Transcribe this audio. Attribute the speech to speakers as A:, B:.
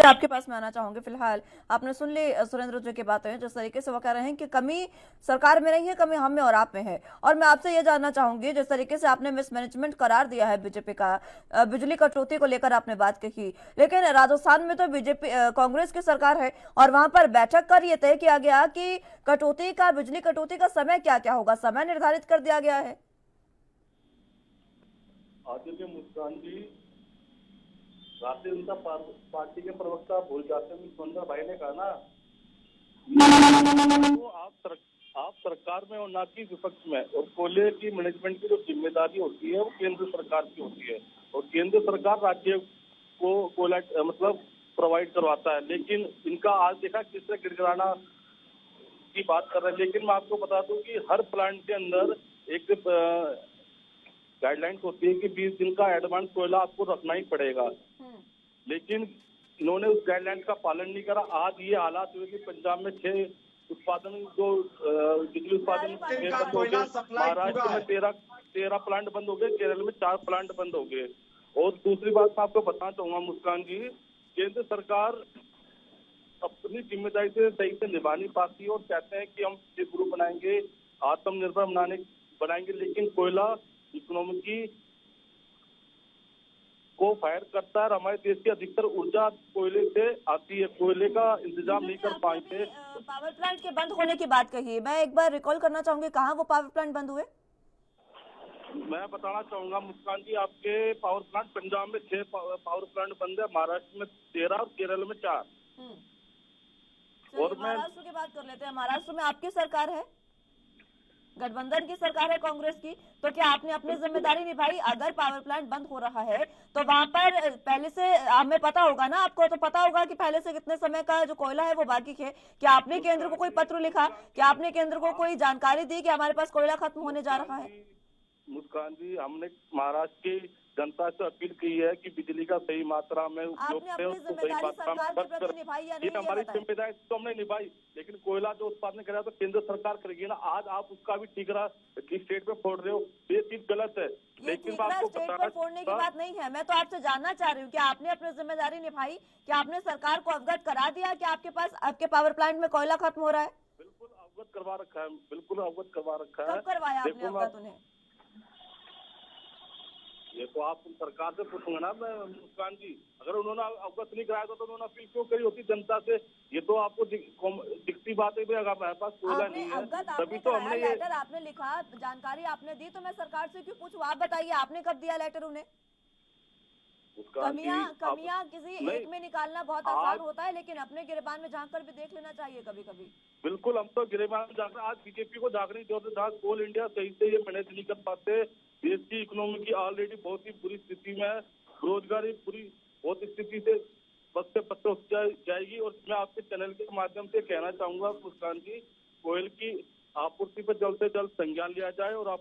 A: आपके पास में आना चाहूंगी। फिलहाल आपने सुन ली सुरेंद्र जी की बातें, जिस तरीके से वो कह रहे हैं कि कमी सरकार में नहीं है, कमी हम में और आप में है। और मैं आपसे ये जानना चाहूंगी, जिस तरीके से आपने मिसमैनेजमेंट करार दिया है बीजेपी का, बिजली कटौती को लेकर आपने बात कही, लेकिन राजस्थान में तो बीजेपी कांग्रेस की सरकार है और वहां पर बैठक कर ये तय किया गया कि कटौती का, बिजली कटौती का समय क्या क्या होगा, समय निर्धारित कर दिया गया है।
B: आदित्य मुस्कान जी, राष्ट्रीय जनता पार्टी के प्रवक्ता भूल जाते हैं, सुंदर भाई ने कहा ना, तो आप सरकार में और ना कि विपक्ष में। और कोयले की मैनेजमेंट की जो जिम्मेदारी होती है वो केंद्र सरकार की होती है और केंद्र सरकार राज्य को कोयला मतलब प्रोवाइड करवाता है। लेकिन इनका आज देखा किस तरह गिड़गिड़ाना की बात कर रहे हैं। लेकिन मैं आपको बता दूं कि हर प्लांट के अंदर एक गाइडलाइंस होती है कि 20 दिन का एडवांस कोयला आपको रखना ही पड़ेगा। लेकिन इन्होंने उस गाइडलाइन का पालन नहीं करा। आज ये हालात हुए कि पंजाब में 6 उत्पादन जो बिजली उत्पादन बंद हो गए, महाराष्ट्र में 13 प्लांट बंद हो गए, केरल में 4 प्लांट बंद हो गए। और दूसरी बात मैं आपको बताना चाहूंगा मुस्कान जी, केंद्र सरकार अपनी जिम्मेदारी से सही से निभा नहीं पाती और कहते हैं कि हम ग्रुप बनाएंगे, आत्मनिर्भर बनाएंगे, लेकिन कोयला इकोनॉमी को फायर करता है। हमारे देश की अधिकतर ऊर्जा कोयले से आती है, कोयले का इंतजाम नहीं कर पाएंगे।
A: पावर प्लांट के बंद होने की बात कही, मैं एक बार रिकॉल करना चाहूंगी कहाँ वो पावर प्लांट बंद हुए।
B: मैं बताना चाहूंगा मुस्कान जी, आपके पावर प्लांट पंजाब में 6 पावर प्लांट बंद है, महाराष्ट्र में 13 और केरल में 4।
A: और महाराष्ट्र की बात कर लेते हैं। महाराष्ट्र में आपकी सरकार है, गठबंधन की सरकार है कांग्रेस की, तो क्या आपने अपनी जिम्मेदारी निभाई? अगर पावर प्लांट बंद हो रहा है तो वहां पर पहले से हमें पता होगा ना, आपको तो पता होगा कि पहले से कितने समय का जो कोयला है वो बाकी है। क्या आपने केंद्र को कोई पत्र लिखा? क्या आपने केंद्र को कोई जानकारी दी कि हमारे पास कोयला खत्म होने जा रहा है?
B: मुस्कान जी, हमने महाराष्ट्र की जनता से अपील की है कि बिजली का सही मात्रा में उपयोग करें, उसको सही मात्रा में खर्च करें। ये हमारी जिम्मेदारी तो हमने निभाई, लेकिन कोयला जो उत्पादन करेगा तो केंद्र सरकार करेगी ना। आज आप उसका भी ठीकरा स्टेट पे फोड़ रहे हो, ये चीज गलत है। लेकिन आपको
A: स्टेट पर फोड़ने की बात नहीं है, मैं तो आपसे जानना चाह रही हूँ कि आपने अपनी जिम्मेदारी निभाई, कि आपने सरकार को अवगत करा दिया कि आपके पास आपके पावर प्लांट में कोयला खत्म हो रहा है?
B: बिल्कुल अवगत करवा रखा है, बिल्कुल अवगत करवा रखा है।
A: कब करवाया आपने अवगत उन्हें?
B: ये तो आप सरकार से पूछूंगा ना मैं मुस्कान जी। अगर उन्होंने अवगत नहीं कराया तो उन्होंने अपील क्यों करी होती जनता से? ये तो आपको दिखती बात है, अगर हमारे पास कोयला नहीं है तभी तो हमने ये
A: लेटर आपने लिखा, जानकारी आपने दी, तो मैं सरकार से क्यों पूछूं? आप बताइए, आपने कब दिया लेटर उन्हें? कमियां किसी एक में निकालना बहुत आसान होता है, लेकिन अपने गिरबान में झांक कर भी देख लेना चाहिए कभी कभी।
B: बिल्कुल, हम तो गिरबान में झांक रहे। आज बीजेपी को झांकने की जरूरत है। आज कोल इंडिया सही से ये मैनेज नहीं कर पाते। देश की इकोनॉमी की ऑलरेडी बहुत ही बुरी स्थिति में है, बेरोजगारी पूरी बहुत स्थिति से बस से पत्ते उठ जाएगी। और मैं आपके चैनल के माध्यम से कहना चाहूंगा मुस्कान जी, कोयल की आपूर्ति पर जल्द से जल्द संज्ञान लिया जाए और आप